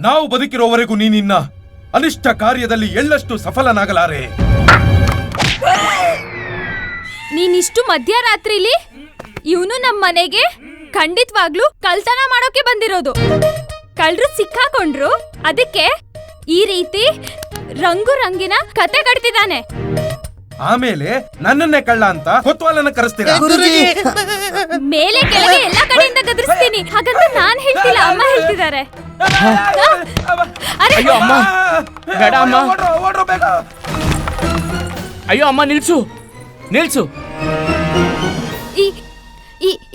ನಾವು ಬದುಕಿರೋವರೆಗೂ ನೀನಿನ್ನ ಅನಿಷ್ಟ ಕಾರ್ಯದಲ್ಲಿ ಎಳ್ಳಷ್ಟು ಸಫಲನಾಗಲಾರೆ. ನೀನಿಷ್ಟು ಮಧ್ಯರಾತ್ರಿಲಿ ಇವನು ನಮ್ಮ ಮನೆಗೆ ಖಂಡಿತವಾಗ್ಲೂ ಕಳ್ತನ ಮಾಡೋಕೆ ಬಂದಿರೋದು. ಕಳ್ರು ಸಿಕ್ಕಾಕೊಂಡ್ರು, ಅದಕ್ಕೆ ಈ ರೀತಿ ರಂಗು ರಂಗಿನ ಕತೆ ಕಟ್ತಿದ್ದಾನೆ. ಆಮೇಲೆ ನನ್ನನ್ನೇ ಕಳ್ಳ ಅಂತ ಕೊತ್ವಾಲನ ಕರೆಸ್ತೀರಾ? ಮೇಲೆ ಕೆಳಗೆ ಎಲ್ಲಾ ಕಡೆಯಿಂದ ಗದರಿಸ್ತೀನಿ. ಹಾಗಂತ ನಾನ್ ಹೇಳ್ತಿಲ್ಲ, ಅಮ್ಮ ಹೇಳ್ತಿದ್ದಾರೆ. ಅಯ್ಯೋ ಅಮ್ಮ, ಬೇಡ ಅಮ್ಮ. ಅಯ್ಯೋ ಅಮ್ಮ, ನಿಲ್ಸು ನಿಲ್ಸು.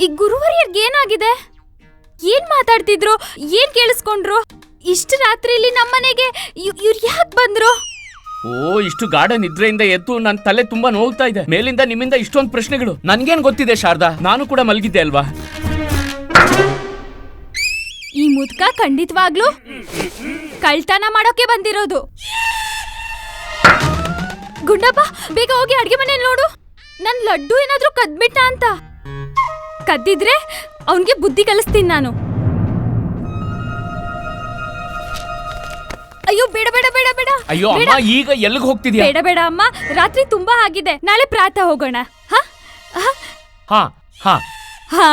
ಈ ಗುರುವರಿಯರ್ಗೆ ಏನಾಗಿದೆ? ಏನ್ ಮಾತಾಡ್ತಿದ್ರು? ಏನ್ ಕೇಳಿಸ್ಕೊಂಡ್ರು? ಇಷ್ಟು ರಾತ್ರಿಲಿ ನಮ್ಮನೆಗೆ ಇವ್ರು ಯಾಕೆ ಬಂದ್ರು? ಓ, ಇಷ್ಟು ಗಾಢ ನಿದ್ರೆಯಿಂದ ಎದ್ದು ನನ್ನ ತಲೆ ತುಂಬಾ ನೋವ್ತಾ ಇದೆ. ಮೇಲಿಂದ ನಿಮ್ಮಿಂದ ಇಷ್ಟೊಂದು ಪ್ರಶ್ನೆಗಳು. ನನ್ಗೇನ್ ಗೊತ್ತಿದೆ ಶಾರದಾ? ನಾನು ಕೂಡ ಮಲಗಿದ್ದೆ ಅಲ್ವಾ? ಈ ಮುದ್ಕ ಖಂಡಿತವಾಗ್ಲೂ ಕಳ್ತನ ಮಾಡೋಕೆ ಬಂದಿರೋದು. ಗುಂಡಪ್ಪ, ಬೇಗ ಹೋಗಿ ಅಡ್ಗೆ ಮನೆ ನೋಡು. ನನ್ ಲಡ್ಡು ಏನಾದ್ರೂ ಕದ್ಬಿಟ್ಟ ಅಂತ. ಕದ್ದಿದ್ರೆ ಅವನ್ಗೆ ಬುದ್ಧಿ ಕಲಿಸ್ತೀನಿ ನಾನು. ಅಯ್ಯೋ, ಬೇಡ ಬೇಡ ಬೇಡ ಬೇಡ. ಅಯ್ಯೋ ಅಮ್ಮ, ಈಗ ಎಲ್ಲಿಗೆ ಹೋಗ್ತಿದ್ಯಾ? ಬೇಡ ಬೇಡ ಅಮ್ಮ, ರಾತ್ರಿ ತುಂಬಾ ಆಗಿದೆ. ನಾಳೆ ಪ್ರಾತಃ ಹೋಗೋಣ. ಹಾ ಹಾ ಹಾ ಹಾ.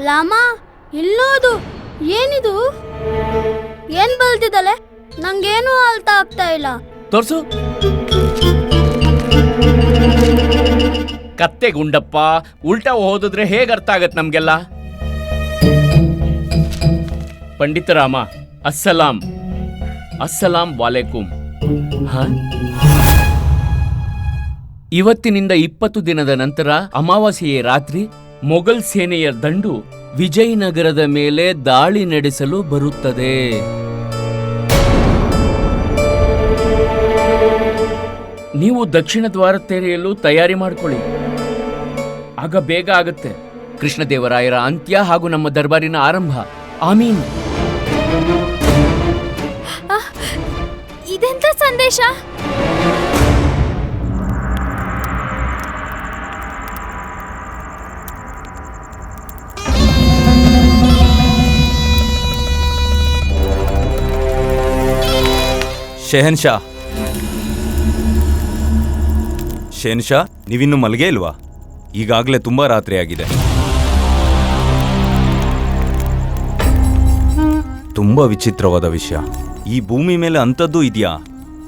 ಲಾಮ, ಇಲ್ಲೋದು ಏನಿದು? ಏನ್ ಬಲ್ತಿದ್ದಲೆ? ನಂಗೇನು ಅರ್ಥ ಆಗ್ತಾ ಇಲ್ಲ. ತೋರ್ಸು. ಕತ್ತೆ ಗುಂಡಪ್ಪ, ಉಲ್ಟಾ ಓದಿದ್ರೆ ಹೇಗೆ ಅರ್ಥ ಆಗತ್ತೆ ನಮ್ಗೆಲ್ಲ? ಪಂಡಿತರಾಮ, ಅಸ್ಸಲಾಂ ಅಸ್ಸಲಾಂ ವಾಲೇಕುಂ. ಇವತ್ತಿನಿಂದ 20 ದಿನದ ನಂತರ ಅಮಾವಾಸ್ಯೆಯ ರಾತ್ರಿ ಮೊಘಲ್ ಸೇನೆಯ ದಂಡು ವಿಜಯನಗರದ ಮೇಲೆ ದಾಳಿ ನಡೆಸಲು ಬರುತ್ತದೆ. ನೀವು ದಕ್ಷಿಣ ದ್ವಾರ ತೆರೆಯಲು ತಯಾರಿ ಮಾಡಿಕೊಳ್ಳಿ. ಆಗ ಬೇಗ ಆಗುತ್ತೆ. ಕೃಷ್ಣದೇವರಾಯರ ಅಂತ್ಯ ಹಾಗೂ ನಮ್ಮ ದರ್ಬಾರಿನ ಆರಂಭ. ಆಮೀನ್. ಇದೆಂತ ಸಂದೇಶ? ಶೆಹನ್ಶಾ, ಶೆಹನ್ಶಾ, ನೀವಿನ್ನು ಮಲಗೇ ಇಲ್ವಾ? ಈಗಾಗಲೇ ತುಂಬಾ ರಾತ್ರಿ ಆಗಿದೆ. ತುಂಬಾ ವಿಚಿತ್ರವಾದ ವಿಷಯ. ಈ ಭೂಮಿ ಮೇಲೆ ಅಂಥದ್ದು ಇದೆಯಾ?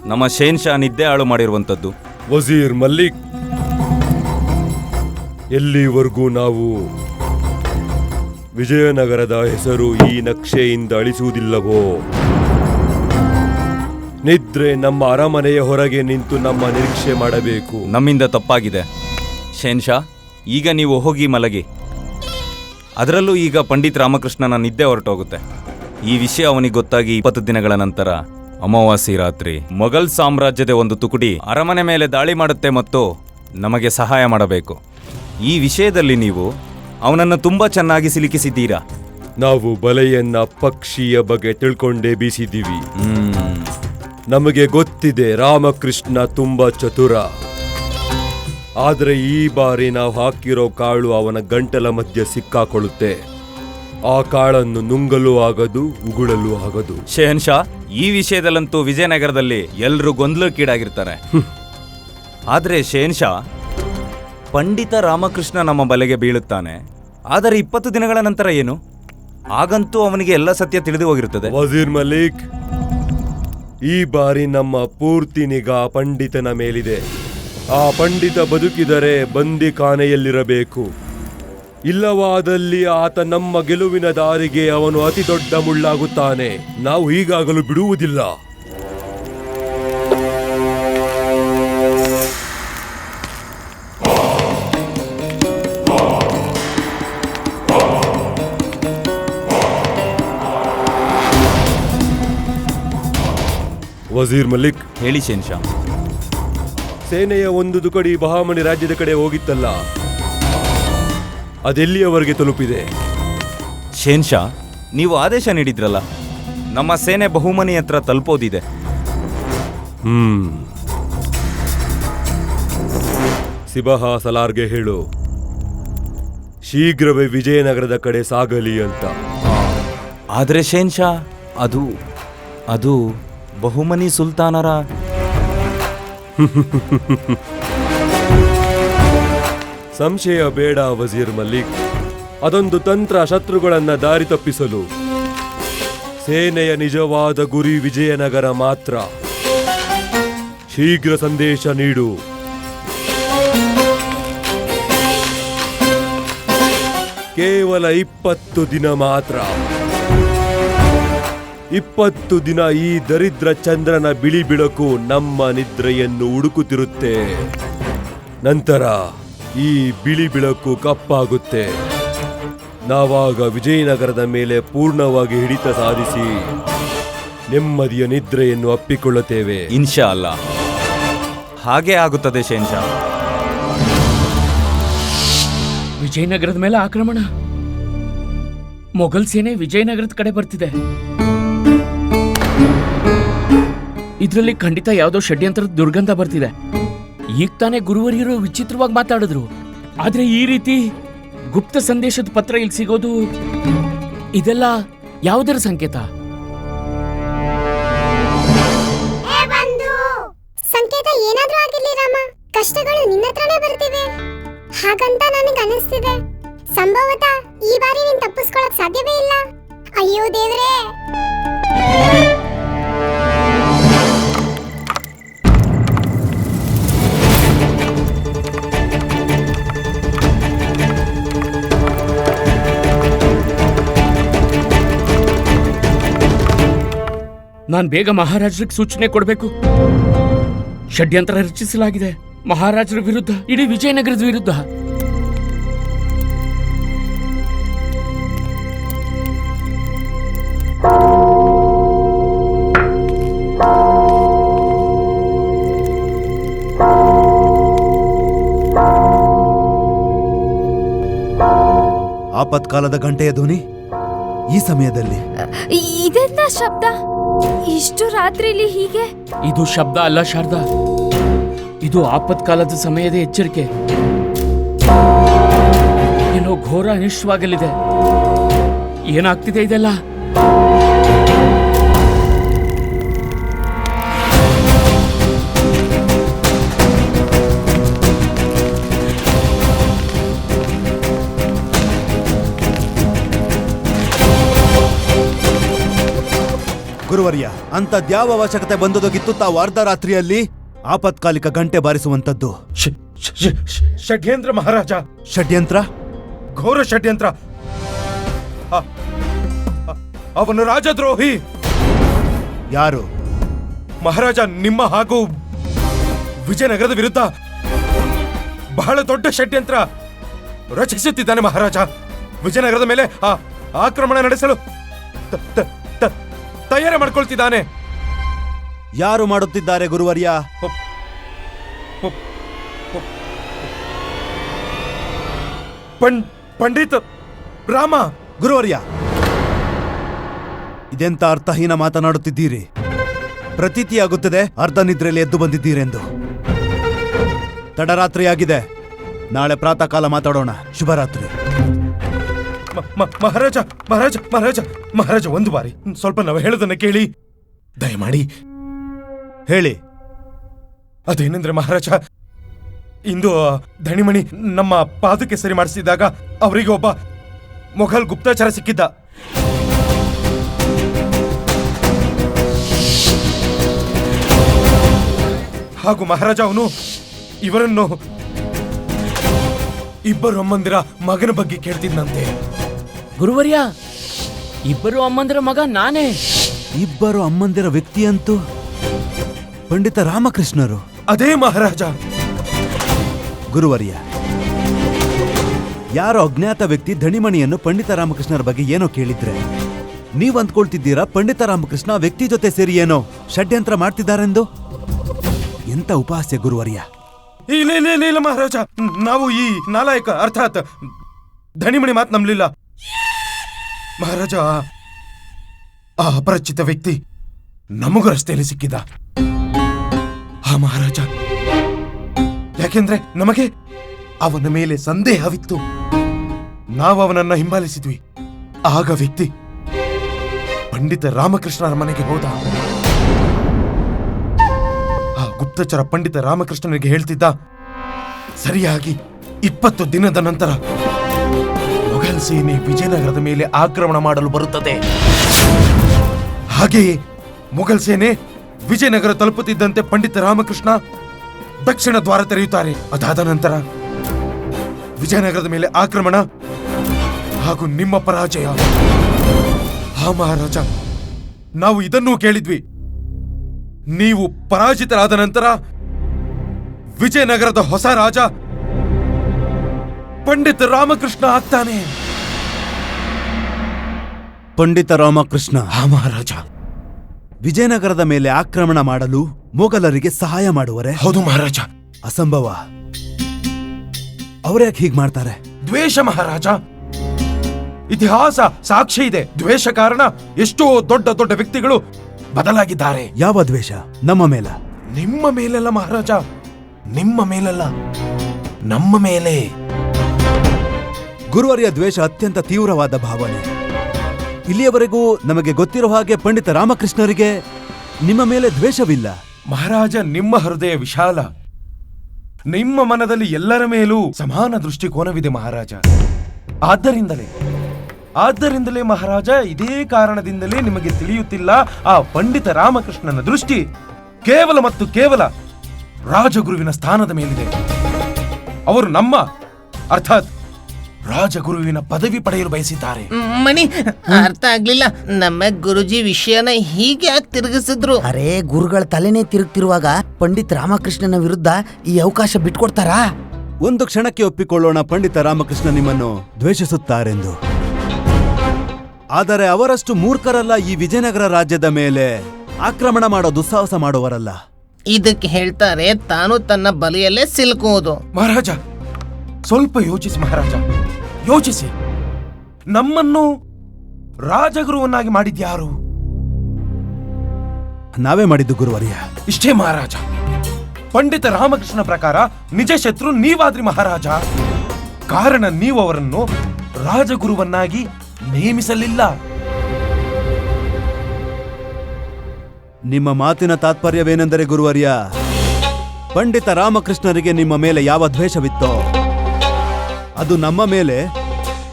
ನಮ್ಮ ಶೆಹನ್ಶಾ ನಿದ್ದೆ ಹಾಳು ಮಾಡಿರುವಂಥದ್ದು. ವಜೀರ್ ಮಲ್ಲಿಕ್, ಎಲ್ಲಿವರೆಗೂ ನಾವು ವಿಜಯನಗರದ ಹೆಸರು ಈ ನಕ್ಷೆಯಿಂದ ಅಳಿಸುವುದಿಲ್ಲವೋ, ನಿದ್ರೆ ನಮ್ಮ ಅರಮನೆಯ ಹೊರಗೆ ನಿಂತು ನಮ್ಮ ನಿರೀಕ್ಷೆ ಮಾಡಬೇಕು. ನಮ್ಮಿಂದ ತಪ್ಪಾಗಿದೆ ಶೆಹನ್ಶಾ. ಈಗ ನೀವು ಹೋಗಿ ಮಲಗಿ. ಅದರಲ್ಲೂ ಈಗ ಪಂಡಿತ್ ರಾಮಕೃಷ್ಣನ ನಿದ್ದೆ ಹೊರಟೋಗುತ್ತೆ. ಈ ವಿಷಯ ಅವನಿಗೆ ಗೊತ್ತಾಗಿ 20 ದಿನಗಳ ನಂತರ ಅಮಾವಾಸ್ಯೆ ರಾತ್ರಿ ಮೊಘಲ್ ಸಾಮ್ರಾಜ್ಯದ ಒಂದು ತುಕುಡಿ ಅರಮನೆ ಮೇಲೆ ದಾಳಿ ಮಾಡುತ್ತೆ ಮತ್ತು ನಮಗೆ ಸಹಾಯ ಮಾಡಬೇಕು. ಈ ವಿಷಯದಲ್ಲಿ ನೀವು ಅವನನ್ನು ತುಂಬಾ ಚೆನ್ನಾಗಿ ಸಿಲುಕಿಸಿದ್ದೀರಾ. ನಾವು ಬಲೆಯನ್ನ ಪಕ್ಷಿಯ ಬಗ್ಗೆ ತಿಳ್ಕೊಂಡೇ ಬೀಸಿದ್ದೀವಿ. ನಮಗೆ ಗೊತ್ತಿದೆ ರಾಮಕೃಷ್ಣ ತುಂಬಾ ಚತುರ. ಆದ್ರೆ ಈ ಬಾರಿ ನಾವು ಹಾಕಿರೋ ಕಾಳು ಅವನ ಗಂಟಲ ಮಧ್ಯೆ ಸಿಕ್ಕಾಕೊಳ್ಳುತ್ತೆ. ಆ ಕಾಳನ್ನು ನುಂಗಲು ಆಗದು, ಉಗುಳಲು ಆಗದು. ಶೆಹನ್ಶಾ, ಈ ವಿಷಯದಲ್ಲಂತೂ ವಿಜಯನಗರದಲ್ಲಿ ಎಲ್ಲರೂ ಗೊಂದಲಕ್ಕೀಡಾಗಿರ್ತಾರೆ. ಆದ್ರೆ ಶೆಹನ್ಶಾ, ಪಂಡಿತ ರಾಮಕೃಷ್ಣ ನಮ್ಮ ಬಲೆಗೆ ಬೀಳುತ್ತಾನೆ. ಆದರೆ 20 ದಿನಗಳ ನಂತರ ಏನು? ಆಗಂತೂ ಅವನಿಗೆ ಎಲ್ಲ ಸತ್ಯ ತಿಳಿದು ಹೋಗಿರುತ್ತದೆ. ವಜೀರ್ ಮಲಿಕ್, ಈ ಬಾರಿ ನಮ್ಮ ಪೂರ್ತಿ ನಿಗಾ ಪಂಡಿತನ ಮೇಲಿದೆ. ಆ ಪಂಡಿತ ಬದುಕಿದರೆ ಬಂದಿಖಾನೆಯಲ್ಲಿರಬೇಕು. ಇಲ್ಲವಾದಲ್ಲಿ ಆತ ನಮ್ಮ ಗೆಲುವಿನ ದಾರಿಗೆ ಅವನು ಅತಿ ದೊಡ್ಡ ಮುಳ್ಳಾಗುತ್ತಾನೆ. ನಾವು ಹೀಗಾಗಲು ಬಿಡುವುದಿಲ್ಲ. ವಜೀರ್ ಮಲಿಕ್, ಹೇಳಿ ಶೆಹನ್ಶಾ. ಸೇನೆಯ ಒಂದು ತುಕಡಿ ಬಹಾಮನಿ ರಾಜ್ಯದ ಕಡೆ ಹೋಗಿತ್ತಲ್ಲ, ಅದೆಲ್ಲಿಯವರೆಗೆ ತಲುಪಿದೆ? ಶೆಹನ್ಶಾ, ನೀವು ಆದೇಶ ನೀಡಿದ್ರಲ್ಲ, ನಮ್ಮ ಸೇನೆ ಬಹುಮನಿ ಹತ್ರ ತಲುಪೋದಿದೆ. ಸಿಬಹಾ ಸಲಾರ್ಗೆ ಹೇಳು, ಶೀಘ್ರವೇ ವಿಜಯನಗರದ ಕಡೆ ಸಾಗಲಿ ಅಂತ. ಆದರೆ ಶೇನ್ಶಾ, ಅದು ಅದು ಬಹುಮನಿ ಸುಲ್ತಾನರ. ಸಂಶಯ ಬೇಡ ವಜೀರ್ ಮಲ್ಲಿಕ್. ಅದೊಂದು ತಂತ್ರ ಶತ್ರುಗಳನ್ನ ದಾರಿ ತಪ್ಪಿಸಲು. ಸೇನೆಯ ನಿಜವಾದ ಗುರಿ ವಿಜಯನಗರ ಮಾತ್ರ. ಶೀಘ್ರ ಸಂದೇಶ ನೀಡು. ಕೇವಲ 20 ದಿನ ಮಾತ್ರ. 20 ದಿನ ಈ ದರಿದ್ರ ಚಂದ್ರನ ಬಿಳಿ ಬೆಳಕು ನಮ್ಮ ನಿದ್ರೆಯನ್ನು ಹುಡುಕುತ್ತಿರುತ್ತೆ. ನಂತರ ಈ ಬಿಳಿ ಬೆಳಕು ಕಪ್ಪಾಗುತ್ತೆ. ನಾವಾಗ ವಿಜಯನಗರದ ಮೇಲೆ ಪೂರ್ಣವಾಗಿ ಹಿಡಿತ ಸಾಧಿಸಿ ನೆಮ್ಮದಿಯ ನಿದ್ರೆಯನ್ನು ಅಪ್ಪಿಕೊಳ್ಳುತ್ತೇವೆ. ಇನ್ಶಾ ಅಲ್ಲಾ, ಹಾಗೇ ಆಗುತ್ತದೆ ಶೇನ್ಶಾ. ವಿಜಯನಗರದ ಮೇಲೆ ಆಕ್ರಮಣ. ಮೊಘಲ್ ಸೇನೆ ವಿಜಯನಗರದ ಕಡೆ ಬರ್ತಿದೆ. ಇದರಲ್ಲಿ ಖಂಡಿತ ಯಾವುದೋ ಷಡ್ಯಂತ್ರದ ದುರ್ಗಂಧ ಬರ್ತಿದೆ. ಈಗ ತಾನೇ ಗುರುವರಿಯರು ವಿಚಿತ್ರವಾಗಿ ಮಾತಾಡಿದ್ರು. ಆದ್ರೆ ಈ ರೀತಿ ಗುಪ್ತ ಸಂದೇಶದ ಪತ್ರ ಇಲ್ಲಿ ಸಿಗೋದು, ಇದೆಲ್ಲ ಯಾವುದರ ಸಂಕೇತ? ಸಂಕೇತ ಏನಾದ್ರೂ ಆಗಿರ್ಲಿ ರಾಮ, ಕಷ್ಟಗಳು ನಿನ್ನ ಹತ್ರನೇ ಬರ್ತಿವೆ ಹಾಗಂತ ನನಗೆ ಅನಿಸ್ತಿದೆ. ಸಂಭವತಃ ಈ ಬಾರಿ ನೀನ್ ತಪ್ಪಿಸ್ಕೊಳಕ್ ಸಾಧ್ಯವೇ ಇಲ್ಲ. ಅಯ್ಯೋ ದೇವ್ರೇ. ನಾನ್ ಬೇಗ ಮಹಾರಾಜರಿಗೆ ಸೂಚನೆ ಕೊಡಬೇಕು. ಷಡ್ಯಂತ್ರ ರಚಿಸಲಾಗಿದೆ ಮಹಾರಾಜರ ವಿರುದ್ಧ, ಇಡೀ ವಿಜಯನಗರದ ವಿರುದ್ಧ. ಆಪತ್ಕಾಲದ ಗಂಟೆಯ ಧ್ವನಿ ಈ ಸಮಯದಲ್ಲಿ. ಇದೆಂತ ಶಬ್ದ ಇಷ್ಟು ರಾತ್ರಿಲಿ ಹೀಗೆ? ಇದು ಶಬ್ದ ಅಲ್ಲ ಶಾರದಾ, ಇದು ಆಪತ್ಕಾಲದ ಸಮಯದ ಎಚ್ಚರಿಕೆ. ಏನೋ ಘೋರ ಅನಿಷ್ಟವಾಗಲಿದೆ. ಏನಾಗ್ತಿದೆ ಇದೆಲ್ಲ? ಗುರುವರ್ಯ, ಅಂಥದ್ಯಾವ ಅವಶ್ಯಕತೆ ಬಂದದೋಗಿತ್ತು ತಾವು ಅರ್ಧರಾತ್ರಿಯಲ್ಲಿ ಆಪತ್ಕಾಲಿಕ ಗಂಟೆ ಬಾರಿಸುವಂತದ್ದು? ಷಡ್ಯಂತ್ರ ಮಹಾರಾಜ. ಷಡ್ಯಂತ್ರ? ಘೋರ ಷಡ್ಯಂತ್ರ. ಅವನು ರಾಜದ್ರೋಹಿ. ಯಾರು? ಮಹಾರಾಜ, ನಿಮ್ಮ ಹಾಗೂ ವಿಜಯನಗರದ ವಿರುದ್ಧ ಬಹಳ ದೊಡ್ಡ ಷಡ್ಯಂತ್ರ ರಚಿಸುತ್ತಿದ್ದಾನೆ ಮಹಾರಾಜ. ವಿಜಯನಗರದ ಮೇಲೆ ಆಕ್ರಮಣ ನಡೆಸಲು ತಯಾರಿ ಮಾಡ್ಕೊಳ್ತಿದ್ದಾನೆ. ಯಾರು ಮಾಡುತ್ತಿದ್ದಾರೆ ಗುರುವರ್ಯ? ಪಂಡಿತ ರಾಮ. ಗುರುವರ್ಯ, ಇದೆಂತ ಅರ್ಥಹೀನ ಮಾತನಾಡುತ್ತಿದ್ದೀರಿ? ಪ್ರತೀತಿಯಾಗುತ್ತದೆ ಅರ್ಧ ನಿದ್ರೆಯಲ್ಲಿ ಎದ್ದು ಬಂದಿದ್ದೀರೆಂದು. ತಡರಾತ್ರಿಯಾಗಿದೆ, ನಾಳೆ ಪ್ರಾತಃ ಕಾಲ ಮಾತಾಡೋಣ. ಶುಭರಾತ್ರಿ. ಮಹಾರಾಜ ಮಹಾರಾಜ ಮಹಾರಾಜ ಮಹಾರಾಜ, ಒಂದು ಬಾರಿ ಸ್ವಲ್ಪ ನಾವು ಹೇಳೋದನ್ನ ಕೇಳಿ ದಯಮಾಡಿ. ಹೇಳಿ. ಅದೇನೆಂದ್ರೆ ಮಹಾರಾಜ, ಇಂದು ಧಣಿಮಣಿ ನಮ್ಮ ಪಾದಕ್ಕೆ ಸರಿ ಮಾಡಿಸಿದಾಗ ಅವರಿಗೆ ಒಬ್ಬ ಮೊಘಲ್ ಗುಪ್ತಚರ ಸಿಕ್ಕಿದ್ದ. ಹಾಗೂ ಮಹಾರಾಜ ಅವನು ಇವರನ್ನು ಇಬ್ಬರು ಅಮ್ಮಂದಿರ ಮಗನ ಬಗ್ಗೆ ಕೇಳ್ತಿದ್ದಂತೆ. ಗುರುವರ್ಯ, ಇಬ್ಬರು ಅಮ್ಮಂದಿರ ಮಗ ನಾನೇ. ಇಬ್ಬರು ಅಮ್ಮಂದಿರ ವ್ಯಕ್ತಿಯಂತೂ ಪಂಡಿತ ರಾಮಕೃಷ್ಣರು. ಅದೇ ಮಹಾರಾಜ. ಗುರುವರ್ಯ, ಯಾರೋ ಅಜ್ಞಾತ ವ್ಯಕ್ತಿ ಧಣಿಮಣಿಯನ್ನು ಪಂಡಿತ ರಾಮಕೃಷ್ಣರ ಬಗ್ಗೆ ಏನೋ ಕೇಳಿದ್ರೆ ನೀವ್ ಅಂದ್ಕೊಳ್ತಿದ್ದೀರಾ ಪಂಡಿತ ರಾಮಕೃಷ್ಣ ವ್ಯಕ್ತಿ ಜೊತೆ ಸೇರಿ ಏನೋ ಷಡ್ಯಂತ್ರ ಮಾಡ್ತಿದ್ದಾರೆಂದು? ಎಂತ ಉಪಹಾಸ್ಯ ಗುರುವರ್ಯ. ಇಲ್ಲ ಇಲ್ಲ ಇಲ್ಲ ಇಲ್ಲ ಮಹಾರಾಜ, ನಾವು ಈ ನಾಲಾಯಕ ಅರ್ಥಾತ್ ಧಣಿಮಣಿ ಮಾತು ನಂಬಲಿಲ್ಲ ಮಹಾರಾಜ. ಆ ಅಪರಿಚಿತ ವ್ಯಕ್ತಿ ನಮಗೂ ರಸ್ತೆಯಲ್ಲಿ ಸಿಕ್ಕಿದ್ದ. ಮಹಾರಾಜ, ಯಾಕೆಂದ್ರೆ ನಮಗೆ ಅವನ ಮೇಲೆ ಸಂದೇಹವಿತ್ತು. ನಾವು ಅವನನ್ನ ಹಿಂಬಾಲಿಸಿದ್ವಿ. ಆಗ ವ್ಯಕ್ತಿ ಪಂಡಿತ ರಾಮಕೃಷ್ಣರ ಮನೆಗೆ ಹೋದ. ಆ ಗುಪ್ತಚರ ಪಂಡಿತ ರಾಮಕೃಷ್ಣನಿಗೆ ಹೇಳ್ತಿದ್ದ, ಸರಿಯಾಗಿ 20 ದಿನದ ನಂತರ ಮೊಘಲ್ ಸೇನೆ ವಿಜಯನಗರದ ಮೇಲೆ ಆಕ್ರಮಣ ಮಾಡಲು ಬರುತ್ತದೆ. ಹಾಗೆಯೇ ಮೊಘಲ್ ಸೇನೆ ವಿಜಯನಗರ ತಲುಪುತ್ತಿದ್ದಂತೆ ಪಂಡಿತ ರಾಮಕೃಷ್ಣ ದಕ್ಷಿಣ ದ್ವಾರ ತೆರೆಯುತ್ತಾರೆ. ಅದಾದ ನಂತರ ವಿಜಯನಗರದ ಮೇಲೆ ಆಕ್ರಮಣ ಹಾಗೂ ನಿಮ್ಮ ಪರಾಜಯ. ಹಾ ಮಹಾರಾಜ, ನಾವು ಇದನ್ನೂ ಕೇಳಿದ್ವಿ. ನೀವು ಪರಾಜಿತರಾದ ನಂತರ ವಿಜಯನಗರದ ಹೊಸ ರಾಜ ಪಂಡಿತ ರಾಮಕೃಷ್ಣ ಆಗ್ತಾನೆ. ಪಂಡಿತ ರಾಮಕೃಷ್ಣ ಹಾ ಮಹಾರಾಜ. ವಿಜಯನಗರದ ಮೇಲೆ ಆಕ್ರಮಣ ಮಾಡಲು ಮೊಘಲರಿಗೆ ಸಹಾಯ ಮಾಡುವರೆ? ಹೌದು ಮಹಾರಾಜ. ಅಸಂಭವ. ಅವರ್ಯಾಕೆ ಹೀಗ್ ಮಾಡ್ತಾರೆ? ದ್ವೇಷ ಮಹಾರಾಜ. ಇತಿಹಾಸ ಸಾಕ್ಷಿ ಇದೆ. ದ್ವೇಷ ಕಾರಣ ಎಷ್ಟೋ ದೊಡ್ಡ ದೊಡ್ಡ ವ್ಯಕ್ತಿಗಳು ಬದಲಾಗಿದ್ದಾರೆ. ಯಾವ ದ್ವೇಷ? ನಮ್ಮ ಮೇಲ? ನಿಮ್ಮ ಮೇಲಲ್ಲ ಮಹಾರಾಜ, ನಿಮ್ಮ ಮೇಲಲ್ಲ, ನಮ್ಮ ಮೇಲೆ. ಗುರುವರ್ಯ ದ್ವೇಷ ಅತ್ಯಂತ ತೀವ್ರವಾದ ಭಾವನೆ. ಇಲ್ಲಿಯವರೆಗೂ ನಮಗೆ ಗೊತ್ತಿರೋ ಹಾಗೆ ಪಂಡಿತ ರಾಮಕೃಷ್ಣರಿಗೆ ನಿಮ್ಮ ಮೇಲೆ ದ್ವೇಷವಿಲ್ಲ. ಮಹಾರಾಜ, ನಿಮ್ಮ ಹೃದಯ ವಿಶಾಲ. ನಿಮ್ಮ ಮನದಲ್ಲಿ ಎಲ್ಲರ ಮೇಲೂ ಸಮಾನ ದೃಷ್ಟಿಕೋನವಿದೆ ಮಹಾರಾಜ. ಆದ್ದರಿಂದಲೇ ಮಹಾರಾಜ, ಇದೇ ಕಾರಣದಿಂದಲೇ ನಿಮಗೆ ತಿಳಿಯುತ್ತಿಲ್ಲ, ಆ ಪಂಡಿತ ರಾಮಕೃಷ್ಣನ ದೃಷ್ಟಿ ಕೇವಲ ಮತ್ತು ಕೇವಲ ರಾಜಗುರುವಿನ ಸ್ಥಾನದ ಮೇಲಿದೆ. ಅವರು ನಮ್ಮ ಅರ್ಥಾತ್ ರಾಜಗುರುವಿನ ಪದವಿ ಪಡೆಯಲು ಬಯಸಿದ್ದಾರೆ. ಮಣಿ, ಅರ್ಥ ಆಗ್ಲಿಲ್ಲ. ನಮ್ಮ ಗುರುಜಿ ವಿಷಯನ ಹೀಗೆ ಯಾಕೆ ತಿರುಗಿಸಿದ್ರು? ಅರೆ, ಗುರುಗಳ ತಲೆನೇ ತಿರುಗ್ತಿರುವಾಗ ಪಂಡಿತ್ ರಾಮಕೃಷ್ಣನ ವಿರುದ್ಧ ಈ ಅವಕಾಶ ಬಿಟ್ಕೊಡ್ತಾರಾ? ಒಂದು ಕ್ಷಣಕ್ಕೆ ಒಪ್ಪಿಕೊಳ್ಳೋಣ, ಪಂಡಿತ ರಾಮಕೃಷ್ಣ ನಿಮ್ಮನ್ನು ದ್ವೇಷಿಸುತ್ತಾರೆಂದು. ಆದರೆ ಅವರಷ್ಟು ಮೂರ್ಖರಲ್ಲ ಈ ವಿಜಯನಗರ ರಾಜ್ಯದ ಮೇಲೆ ಆಕ್ರಮಣ ಮಾಡೋ ದುಸ್ಸಾಹಸ ಮಾಡುವರಲ್ಲ. ಇದಕ್ಕೆ ಹೇಳ್ತಾರೆ ತಾನು ತನ್ನ ಬಲಿಯಲ್ಲೇ ಸಿಲುಕುವುದು. ಮಹಾರಾಜ, ಸ್ವಲ್ಪ ಯೋಚಿಸಿ ಮಹಾರಾಜ, ಯೋಚಿಸಿ. ನಮ್ಮನ್ನು ರಾಜಗುರುವನ್ನಾಗಿ ಮಾಡಿದ್ಯಾರು? ನಾವೇ ಮಾಡಿದ್ದು ಗುರುವರ್ಯ. ಇಷ್ಟೇ ಮಹಾರಾಜ. ಪಂಡಿತ ರಾಮಕೃಷ್ಣ ಪ್ರಕಾರ ನಿಜ ಶತ್ರು ನೀವಾದ್ರಿ ಮಹಾರಾಜ. ಕಾರಣ ನೀವು ಅವರನ್ನು ರಾಜಗುರುವನ್ನಾಗಿ ನೇಮಿಸಲಿಲ್ಲ. ನಿಮ್ಮ ಮಾತಿನ ತಾತ್ಪರ್ಯವೇನೆಂದರೆ ಗುರುವರ್ಯ, ಪಂಡಿತ ರಾಮಕೃಷ್ಣರಿಗೆ ನಿಮ್ಮ ಮೇಲೆ ಯಾವ ದ್ವೇಷವಿತ್ತೋ ಅದು ನಮ್ಮ ಮೇಲೆ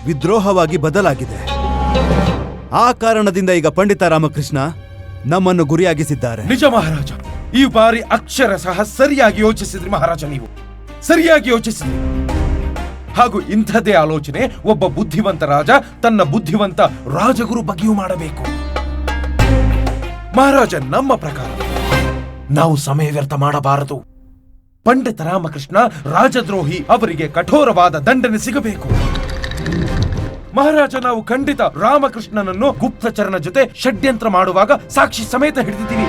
ವಿದ್ರೋಹವಾಗಿ ಬದಲಾಗಿದೆ. ಆ ಕಾರಣದಿಂದ ಈಗ ಪಂಡಿತ ರಾಮಕೃಷ್ಣ ನಮ್ಮನ್ನು ಗುರಿಯಾಗಿಸಿದ್ದಾರೆ. ನಿಜ ಮಹಾರಾಜ. ಈ ಬಾರಿ ಅಕ್ಷರ ಸಹ ಸರಿಯಾಗಿ ಯೋಚಿಸಿದ್ರಿ ಮಹಾರಾಜ. ನೀವು ಸರಿಯಾಗಿ ಯೋಚಿಸಿದ್ರಿ. ಹಾಗೂ ಇಂಥದ್ದೇ ಆಲೋಚನೆ ಒಬ್ಬ ಬುದ್ಧಿವಂತ ರಾಜ ತನ್ನ ಬುದ್ಧಿವಂತ ರಾಜಗುರು ಬಗ್ಗೆಯೂ ಮಾಡಬೇಕು. ಮಹಾರಾಜ, ನಮ್ಮ ಪ್ರಕಾರ ನಾವು ಸಮಯ ವ್ಯರ್ಥ ಮಾಡಬಾರದು. ಪಂಡಿತ ರಾಮಕೃಷ್ಣ ರಾಜದ್ರೋಹಿ, ಅವರಿಗೆ ಕಠೋರವಾದ ದಂಡನೆ ಸಿಗಬೇಕು. ಮಹಾರಾಜ, ನಾವು ಖಂಡಿತ ರಾಮಕೃಷ್ಣನನ್ನು ಗುಪ್ತಚರನ ಜೊತೆ ಷಡ್ಯಂತ್ರ ಮಾಡುವಾಗ ಸಾಕ್ಷಿ ಸಮೇತ ಹಿಡಿದಿದ್ದೀವಿ.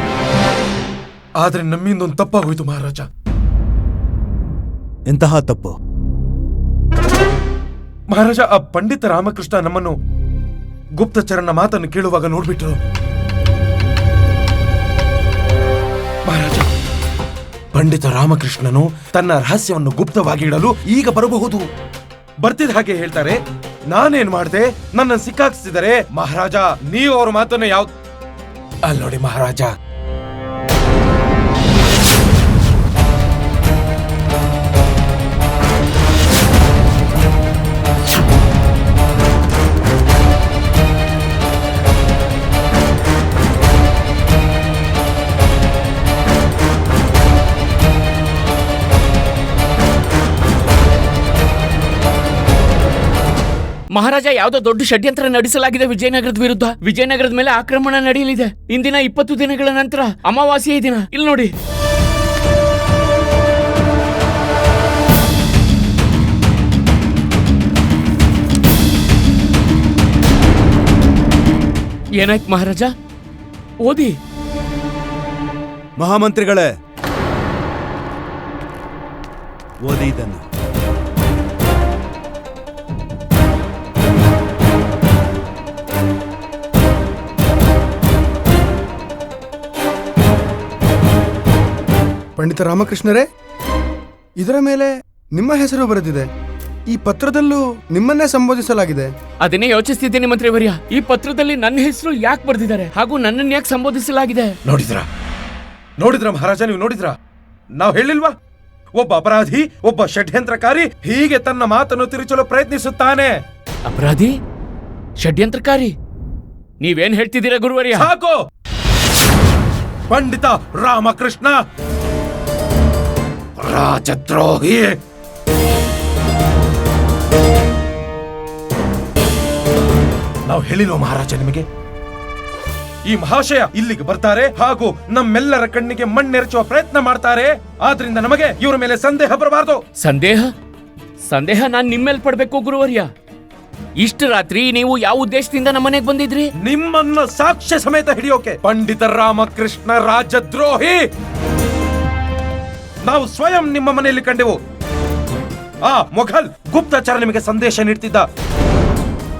ಆದ್ರೆ ನಮ್ಮಿಂದೊಂದು ತಪ್ಪಾಗೋಯ್ತು ಮಹಾರಾಜ. ಎಂತಹ ತಪ್ಪು? ಮಹಾರಾಜ, ಆ ಪಂಡಿತ ರಾಮಕೃಷ್ಣ ನಮ್ಮನ್ನು ಗುಪ್ತಚರನ ಮಾತನ್ನು ಕೇಳುವಾಗ ನೋಡ್ಬಿಟ್ರು. ಮಹಾರಾಜ, ಪಂಡಿತ ರಾಮಕೃಷ್ಣನು ತನ್ನ ರಹಸ್ಯವನ್ನು ಗುಪ್ತವಾಗಿ ಇಡಲು ಈಗ ಬರಬಹುದು. ಬರ್ತಿದ ಹಾಗೆ ಹೇಳ್ತಾರೆ, ನಾನೇನ್ ಮಾಡ್ದೆ, ನನ್ನ ಸಿಕ್ಕಾಕ್ಸಿದರೆ ಮಹಾರಾಜ ನೀವು ಅವ್ರ ಮಾತನ್ನ ಅಲ್ಲಿ ನೋಡಿ ಮಹಾರಾಜ. ಮಹಾರಾಜ, ಯಾವುದೋ ದೊಡ್ಡ ಷಡ್ಯಂತ್ರ ನಡೆಸಲಾಗಿದೆ ವಿಜಯನಗರದ ವಿರುದ್ಧ. ವಿಜಯನಗರದ ಮೇಲೆ ಆಕ್ರಮಣ ನಡೆಯಲಿದೆ. ಇಂದಿನ 20 ದಿನಗಳ ನಂತರ ಅಮಾವಾಸ್ಯೆಯ ದಿನ. ಇಲ್ಲಿ ನೋಡಿ. ಏನಾಯ್ತು ಮಹಾರಾಜ? ಓದಿ. ಮಹಾಮಂತ್ರಿಗಳೇ, ಓದಿ ಇದನ್ನು. ಪಂಡಿತ ರಾಮಕೃಷ್ಣರೇ, ಇದರ ಮೇಲೆ ನಿಮ್ಮ ಹೆಸರು ಬರೆದಿದೆ. ಈ ಪತ್ರದಲ್ಲೂ ನಿಮ್ಮನ್ನೇ ಸಂಬೋಧಿಸಲಾಗಿದೆ. ಅದನ್ನೇ ಯೋಚಿಸ್ತಿದ್ದೀನಿ ಮಂತ್ರಿವರ್ಯ. ಈ ಪತ್ರದಲ್ಲಿ ನನ್ನ ಹೆಸರು ಯಾಕೆ ಬರ್ದಿದ್ದಾರೆ ಹಾಗೂ ನನ್ನನ್ನು ಯಾಕೆ ಸಂಬೋಧಿಸಲಾಗಿದೆ? ನೋಡಿದ್ರ ಮಹಾರಾಜ, ನೀವು ನೋಡಿದ್ರ? ನಾವು ಹೇಳಿಲ್ವಾ, ಒಬ್ಬ ಅಪರಾಧಿ, ಒಬ್ಬ ಷಡ್ಯಂತ್ರಕಾರಿ ಹೀಗೆ ತನ್ನ ಮಾತನ್ನು ತಿರುಚಲು ಪ್ರಯತ್ನಿಸುತ್ತಾನೆ. ಅಪರಾಧಿ, ಷಡ್ಯಂತ್ರಕಾರಿ, ನೀವೇನ್ ಹೇಳ್ತಿದ್ದೀರಾ ಗುರುವರ್ಯ? ಸಾಕು! ಪಂಡಿತ ರಾಮಕೃಷ್ಣ ರಾಜದ್ರೋಹಿ. ನಾವು ಹೇಳಿಲ್ವ ಮಹಾರಾಜ ನಿಮಗೆ, ಈ ಮಹಾಶಯ ಇಲ್ಲಿಗೆ ಬರ್ತಾರೆ ಹಾಗೂ ನಮ್ಮೆಲ್ಲರ ಕಣ್ಣಿಗೆ ಮಣ್ಣೆರಚುವ ಪ್ರಯತ್ನ ಮಾಡ್ತಾರೆ. ಆದ್ರಿಂದ ನಮಗೆ ಇವರ ಮೇಲೆ ಸಂದೇಹ ಬರಬಾರದು. ಸಂದೇಹ ನಾನ್ ನಿಮ್ಮೇಲೆ ಪಡ್ಬೇಕು ಗುರುವರ್ಯ. ಇಷ್ಟು ರಾತ್ರಿ ನೀವು ಯಾವ ಉದ್ದೇಶದಿಂದ ನಮ್ಮನೆಗೆ ಬಂದಿದ್ರಿ? ನಿಮ್ಮನ್ನ ಸಾಕ್ಷ್ಯ ಸಮೇತ ಹಿಡಿಯೋಕೆ. ಪಂಡಿತ ರಾಮಕೃಷ್ಣ ರಾಜದ್ರೋಹಿ, ನಾವು ಸ್ವಯಂ ನಿಮ್ಮ ಮನೆಯಲ್ಲಿ ಕಂಡೆವು. ಆ ಮೊಘಲ್ ಗುಪ್ತಚರ ನಿಮಗೆ ಸಂದೇಶ ನೀಡ್ತಿದ್ದ.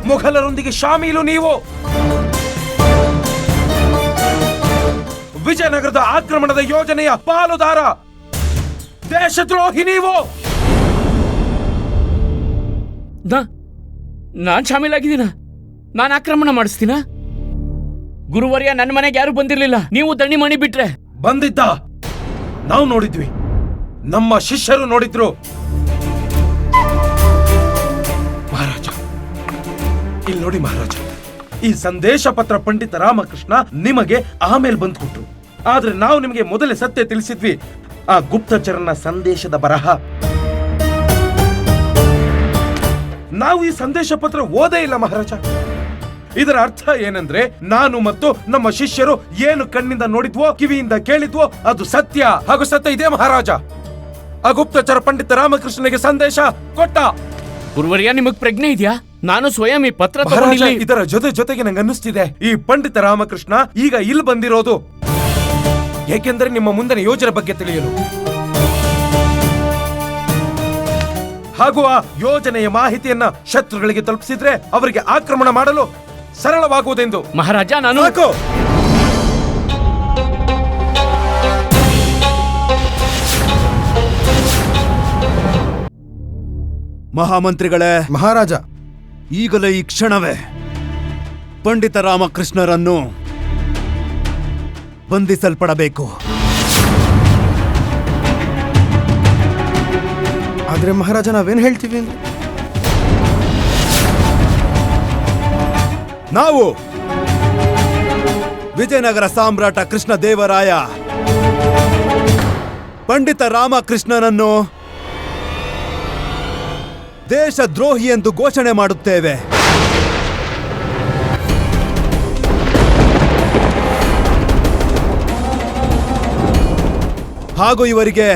ಮೊಘಲರೊಂದಿಗೆ ಶಾಮೀಲು ನೀವು. ವಿಜಯನಗರದ ಆಕ್ರಮಣದ ಯೋಜನೆಯ ಪಾಲುದಾರ. ದೇಶದ್ರೋಹಿ ನೀವು. ನಾನ್ ಶಾಮೀಲಾಗಿದ್ದೀನ? ನಾನ್ ಆಕ್ರಮಣ ಮಾಡಿಸ್ತೀನ? ಗುರುವರ್ಯ, ನನ್ನ ಮನೆಗೆ ಯಾರು ಬಂದಿರ್ಲಿಲ್ಲ. ನೀವು ದಣಿ ಮಣಿ ಬಿಟ್ರೆ. ಬಂದಿದ್ದ ನಾವು ನೋಡಿದ್ವಿ, ನಮ್ಮ ಶಿಷ್ಯರು ನೋಡಿದ್ರು. ಮಹಾರಾಜ, ಇಲ್ಲಿ ನೋಡಿ ಮಹಾರಾಜ, ಈ ಸಂದೇಶ ಪತ್ರ ಪಂಡಿತ ರಾಮಕೃಷ್ಣ ನಿಮಗೆ ಆಮೇಲೆ ಬಂದು ಕೊಟ್ರು. ಆದ್ರೆ ನಾವು ನಿಮಗೆ ಮೊದಲೇ ಸತ್ಯ ತಿಳಿಸಿದ್ವಿ. ಆ ಗುಪ್ತಚರನ ಸಂದೇಶದ ಬರಹ ನಾವು ಈ ಸಂದೇಶ ಪತ್ರ ಓದೇ ಇಲ್ಲ ಮಹಾರಾಜ. ಇದರ ಅರ್ಥ ಏನಂದ್ರೆ, ನಾನು ಮತ್ತು ನಮ್ಮ ಶಿಷ್ಯರು ಏನು ಕಣ್ಣಿಂದ ನೋಡಿದ್ವೋ, ಕಿವಿಯಿಂದ ಕೇಳಿದ್ವೋ ಅದು ಸತ್ಯ. ಹಾಗೂ ಸತ್ಯ ಇದೆ ಮಹಾರಾಜ. ಆ ಗುಪ್ತಚರ ಪಂಡಿತ ರಾಮಕೃಷ್ಣನಿಗೆ ಸಂದೇಶ ಕೊಟ್ಟ. ಗುರುವರ್ಯ, ನಿಮಗ್ ಪ್ರಜ್ಞೆ ಇದೆಯಾ? ನಾನು ಸ್ವಯಂ ಈ ಪತ್ರ ಮಹಾರಾಜ, ಇದರ ಜೊತೆಗೆ ನಂಗೆ ಅನ್ನಿಸ್ತಿದೆ, ಈ ಪಂಡಿತ ರಾಮಕೃಷ್ಣ ಈಗ ಇಲ್ಲಿ ಬಂದಿರೋದು ಏಕೆಂದ್ರೆ ನಿಮ್ಮ ಮುಂದಿನ ಯೋಜನೆ ಬಗ್ಗೆ ತಿಳಿಯಲು ಹಾಗೂ ಆ ಯೋಜನೆಯ ಮಾಹಿತಿಯನ್ನ ಶತ್ರುಗಳಿಗೆ ತಲುಪಿಸಿದ್ರೆ ಅವರಿಗೆ ಆಕ್ರಮಣ ಮಾಡಲು ಸರಳವಾಗುವುದೆಂದು. ಮಹಾರಾಜ, ನಾನು ಮಹಾಮಂತ್ರಿಗಳೇ, ಮಹಾರಾಜ, ಈಗಲೇ ಈ ಕ್ಷಣವೇ ಪಂಡಿತ ರಾಮಕೃಷ್ಣರನ್ನು ಬಂಧಿಸಲ್ಪಡಬೇಕು. ಆದ್ರೆ ಮಹಾರಾಜ, ನಾವೇನ್ ಹೇಳ್ತೀವಿ? ನಾವು ವಿಜಯನಗರ ಸಾಮ್ರಾಟ ಕೃಷ್ಣ ದೇವರಾಯ ಪಂಡಿತ ರಾಮಕೃಷ್ಣನನ್ನು ದೇಶದ್ರೋಹಿ ಎಂದು ಘೋಷಣೆ ಮಾಡುತ್ತೇವೆ. ಹಾಗೂ ಇವರಿಗೆ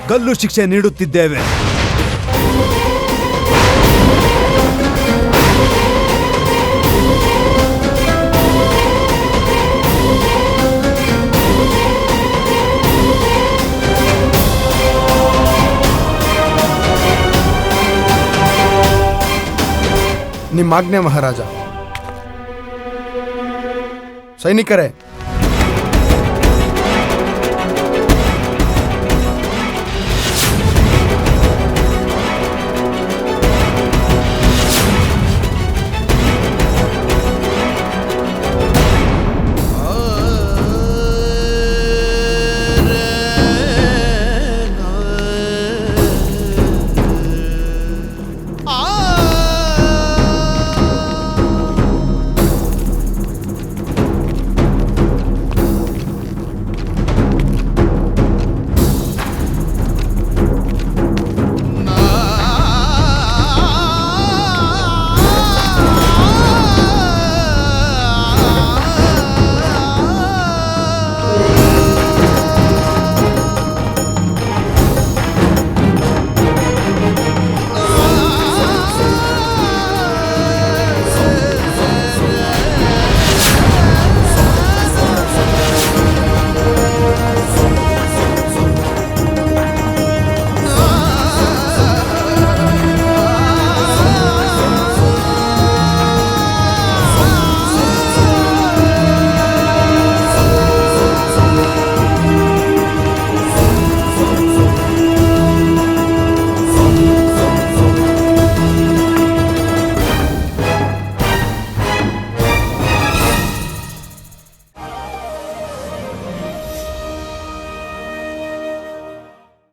ಗಲ್ಲು ಶಿಕ್ಷೆ ನೀಡುತ್ತಿದ್ದೇವೆ. ನಿಮ್ಮ ಆಜ್ಞೆ ಮಹಾರಾಜ. ಸೈನಿಕರೇ,